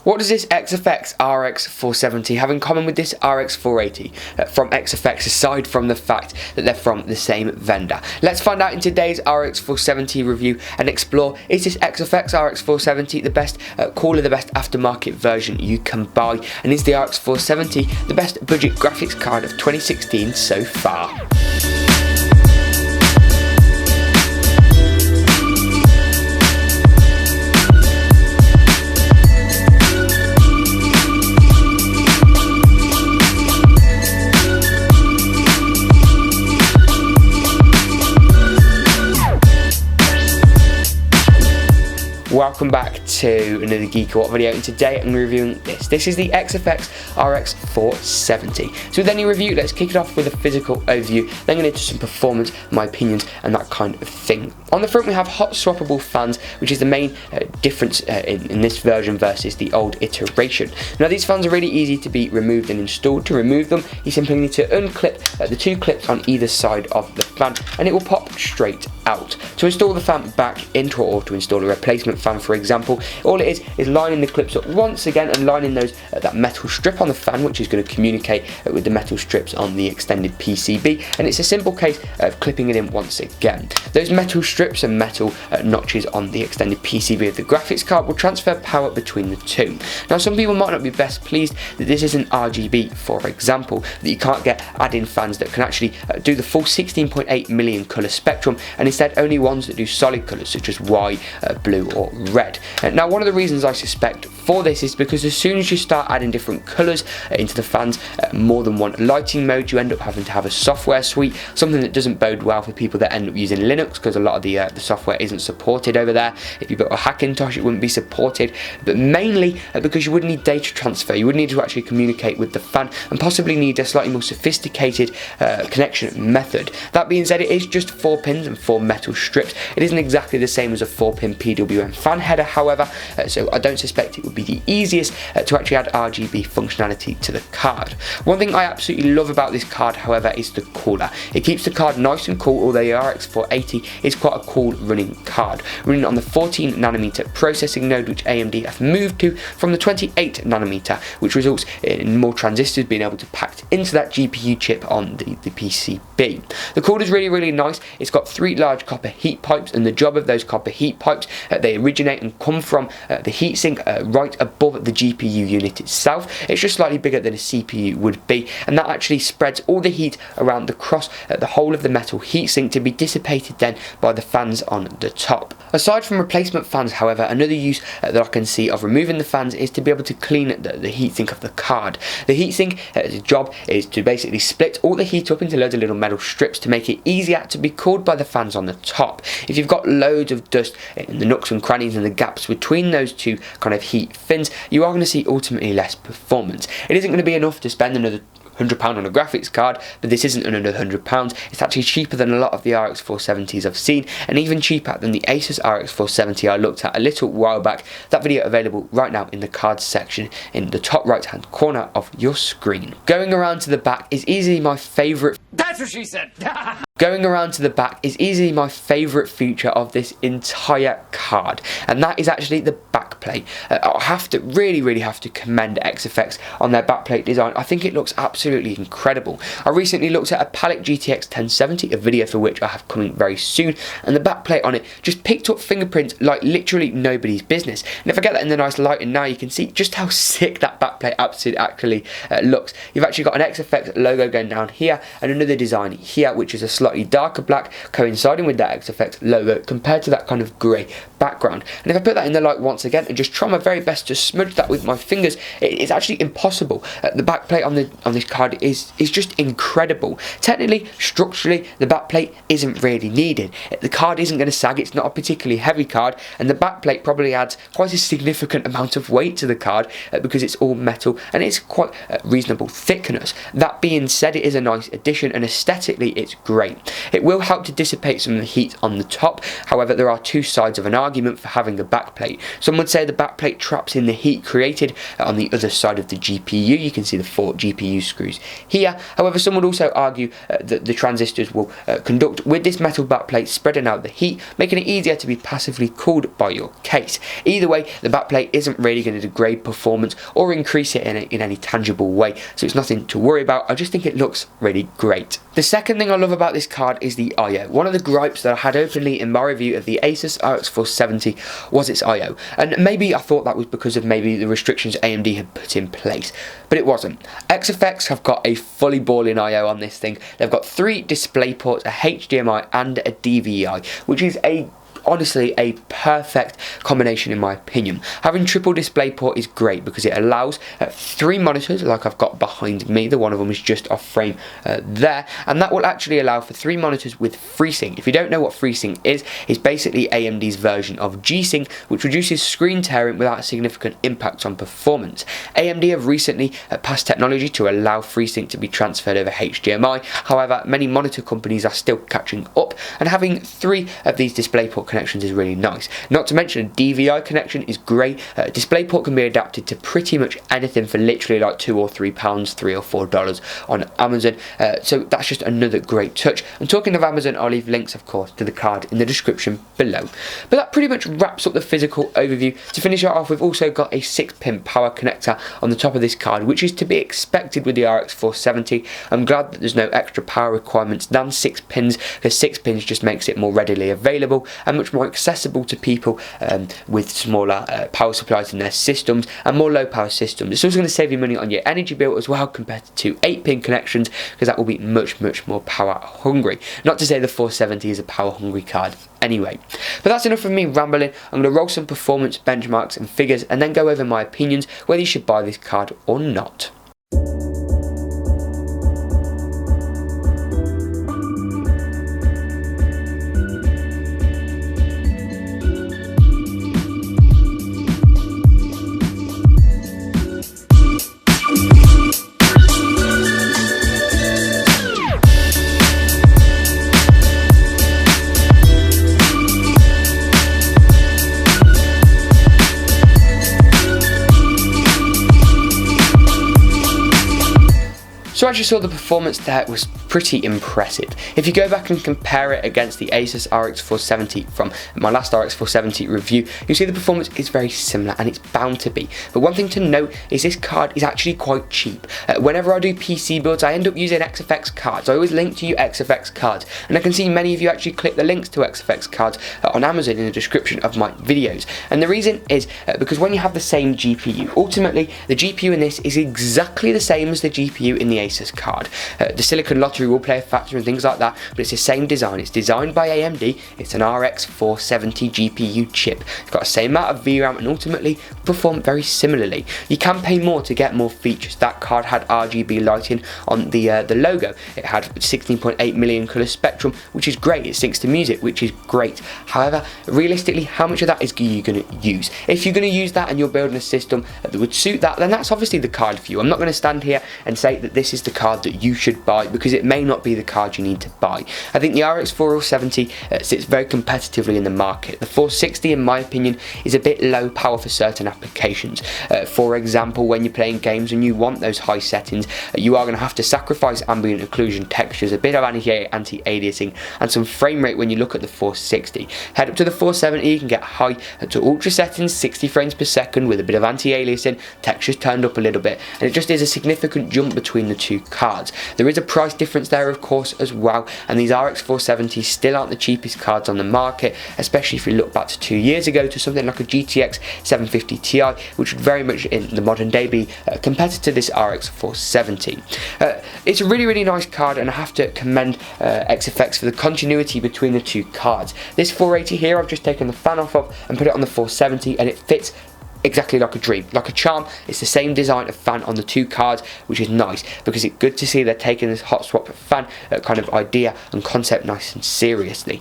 What does this XFX RX 470 have in common with this RX 480 from XFX, aside from the fact that they're from the same vendor? Let's find out in today's RX 470 review and explore, is this XFX RX 470 the best cooler, the best aftermarket version you can buy, and is the RX 470 the best budget graphics card of 2016 so far? Welcome back to another GeekaWhat video, and today I'm reviewing this. This is the XFX RX 470. So with any review, let's kick it off with a physical overview, then get into some performance, my opinions, and that kind of thing. On the front we have hot swappable fans, which is the main difference in this version versus the old iteration. Now these fans are really easy to be removed and installed. To remove them, you simply need to unclip the two clips on either side of the fan, and it will pop straight out. To install the fan back into, or to install a replacement fan, for example, all it is lining the clips up once again and lining those that metal strip on the fan, which is going to communicate with the metal strips on the extended PCB, and it's a simple case of clipping it in once again. Those metal strips and metal notches on the extended PCB of the graphics card will transfer power between the two. Now some people might not be best pleased that this isn't RGB, for example, that you can't get add-in fans that can actually do the full 16.8 million colour spectrum, and instead only ones that do solid colours such as white, blue or red. Now one of the reasons I suspect for this is because as soon as you start adding different colours into the fans, more than one lighting mode, you end up having to have a software suite, something that doesn't bode well for people that end up using Linux, because a lot of the software isn't supported over there. If you built a Hackintosh, it wouldn't be supported, but mainly because you would need data transfer. You would need to actually communicate with the fan and possibly need a slightly more sophisticated connection method. That being said, it is just 4 pins and 4 metal strips. It isn't exactly the same as a 4-pin PWM fan header, however, so I don't suspect it would be the easiest to actually add RGB functionality to the card. One thing I absolutely love about this card, however, is the cooler. It keeps the card nice and cool, although the RX 480 is quite a cool running card, running on the 14nm processing node, which AMD have moved to from the 28nm, which results in more transistors being able to pack into that GPU chip on the PCB. The cooler is really nice. It's got 3 large copper heat pipes, and the job of those copper heat pipes, they originate and come from the heatsink right above the GPU unit itself. It's just slightly bigger than a CPU would be, and that actually spreads all the heat around across the whole of the metal heatsink to be dissipated then by the fans on the top. Aside from replacement fans, however, another use that I can see of removing the fans is to be able to clean the heatsink of the card. The heatsink job is to basically split all the heat up into loads of little metal strips to make it easier to be cooled by the fans on the top. If you've got loads of dust in the nooks and crannies and the gaps between those two kind of heat fins, you are going to see ultimately less performance. It isn't going to be enough to spend another £100 on a graphics card, but this isn't another £100. It's actually cheaper than a lot of the RX 470s I've seen, and even cheaper than the Asus RX 470 I looked at a little while back. That video available right now in the cards section in the top right hand corner of your screen. Going around to the back is easily my favourite. That's what she said! Going around to the back is easily my favourite feature of this entire card, and that is actually the backplate. I have to really have to commend XFX on their backplate design. I think it looks absolutely incredible. I recently looked at a Palette GTX 1070, a video for which I have coming very soon, and the backplate on it just picked up fingerprints like literally nobody's business. And if I get that in the nice lighting now, you can see just how sick that backplate actually looks. You've actually got an XFX logo going down here and another design here, which is a slightly darker black coinciding with that XFX logo compared to that kind of grey background. And if I put that in the light once again and just try my very best to smudge that with my fingers, it's actually impossible. The backplate on this card is just incredible. Technically, structurally, the backplate isn't really needed. The card isn't going to sag, it's not a particularly heavy card, and the backplate probably adds quite a significant amount of weight to the card because it's all metal and it's quite reasonable thickness. That being said, it is a nice addition and aesthetically it's great. great. It will help to dissipate some of the heat on the top. However, there are two sides of an argument for having a backplate. Some would say the backplate traps in the heat created on the other side of the GPU. You can see the 4 GPU screws here. However, some would also argue that the transistors will conduct with this metal backplate, spreading out the heat, making it easier to be passively cooled by your case. Either way, the backplate isn't really going to degrade performance or increase it in any tangible way, so it's nothing to worry about. I just think it looks really great. The second thing I love about this card is the I/O. One of the gripes that I had openly in my review of the Asus RX 470 was its I/O, and maybe I thought that was because of maybe the restrictions AMD had put in place, but it wasn't. XFX have got a fully balling I/O on this thing. They've got 3 display ports, a HDMI and a DVI, which is honestly a perfect combination in my opinion. Having triple DisplayPort is great because it allows 3 monitors like I've got behind me. The one of them is just off frame there, and that will actually allow for 3 monitors with FreeSync. If you don't know what FreeSync is, it's basically AMD's version of G-Sync, which reduces screen tearing without a significant impact on performance. AMD have recently passed technology to allow FreeSync to be transferred over HDMI. However, many monitor companies are still catching up, and having 3 of these DisplayPort connections is really nice. Not to mention a DVI connection is great. DisplayPort can be adapted to pretty much anything for literally like £2 or £3, $3 or $4 on Amazon. So that's just another great touch. And talking of Amazon, I'll leave links of course to the card in the description below. But that pretty much wraps up the physical overview. To finish it off, we've also got a 6-pin power connector on the top of this card, which is to be expected with the RX 470. I'm glad that there's no extra power requirements than 6 pins, because 6 pins just makes it more readily available and much more accessible to people with smaller power supplies in their systems and more low power systems. It's also going to save you money on your energy bill as well compared to 8-pin connections, because that will be much more power hungry. Not to say the 470 is a power hungry card anyway. But that's enough of me rambling. I'm going to roll some performance benchmarks and figures and then go over my opinions whether you should buy this card or not. So I actually saw the performance there was pretty impressive. If you go back and compare it against the Asus RX 470 from my last RX 470 review, you'll see the performance is very similar, and it's bound to be. But one thing to note is this card is actually quite cheap. Whenever I do PC builds, I end up using XFX cards. I always link to you XFX cards, and I can see many of you actually click the links to XFX cards on Amazon in the description of my videos. And the reason is because when you have the same GPU, ultimately the GPU in this is exactly the same as the GPU in the Asus card. The silicon lottery will play a factor and things like that, but it's the same design. It's designed by AMD. It's an RX 470 GPU chip. It's got the same amount of VRAM and ultimately perform very similarly. You can pay more to get more features. That card had RGB lighting on the logo. It had 16.8 million color spectrum, which is great. It syncs to music, which is great. However, realistically, how much of that is you going to use? If you're going to use that and you're building a system that would suit that, then that's obviously the card for you. I'm not going to stand here and say that this is the card that you should buy, because it may not be the card you need to buy. I think the RX 470 sits very competitively in the market. The 460, in my opinion, is a bit low power for certain applications. For example, when you're playing games and you want those high settings, you are going to have to sacrifice ambient occlusion, textures, a bit of anti-aliasing, and some frame rate when you look at the 460. Head up to the 470, you can get high to ultra settings, 60 frames per second with a bit of anti-aliasing, textures turned up a little bit, and it just is a significant jump between the two cards. There is a price difference there of course as well, and these RX 470s still aren't the cheapest cards on the market, especially if you look back to 2 years ago to something like a GTX 750 Ti, which would very much in the modern day be compared to this RX 470. It's a really nice card, and I have to commend XFX for the continuity between the two cards. This 480 here I've just taken the fan off of and put it on the 470, and it fits exactly like a dream, like a charm. It's the same design of fan on the two cards, which is nice because it's good to see they're taking this hot swap fan kind of idea and concept nice and seriously.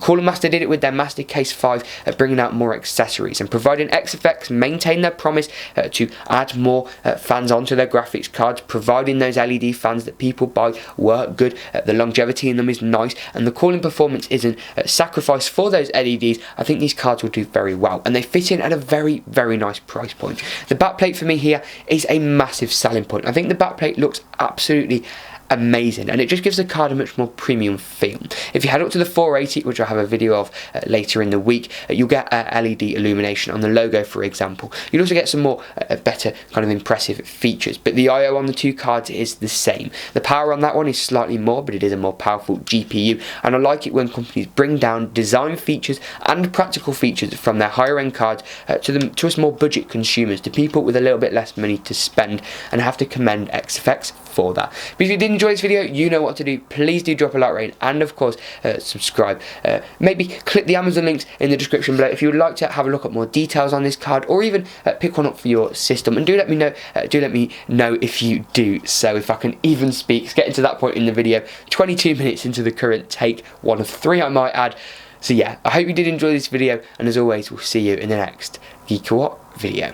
Cooler Master did it with their Master Case 5, bringing out more accessories and providing XFX maintain their promise to add more fans onto their graphics cards, providing those LED fans that people buy work good. The longevity in them is nice, and the cooling performance isn't sacrificed for those LEDs. I think these cards will do very well, and they fit in at a very nice price point. The backplate for me here is a massive selling point. I think the backplate looks absolutely amazing, and it just gives the card a much more premium feel. If you head up to the 480, which I'll have a video of later in the week, you'll get LED illumination on the logo, for example. You'll also get some more better kind of impressive features, but the I/O on the two cards is the same. The power on that one is slightly more, but it is a more powerful GPU, and I like it when companies bring down design features and practical features from their higher end cards to us more budget consumers, to people with a little bit less money to spend, and I have to commend XFX for that. But if you did enjoy this video, you know what to do. Please do drop a like rating, and of course subscribe. Maybe click the Amazon links in the description below if you would like to have a look at more details on this card, or even pick one up for your system. And do let me know if you do so, if I can even speak. It's getting to that point in the video, 22 minutes into the current take, one of 3 I might add. So yeah, I hope you did enjoy this video, and as always, we'll see you in the next GeekaWhat video.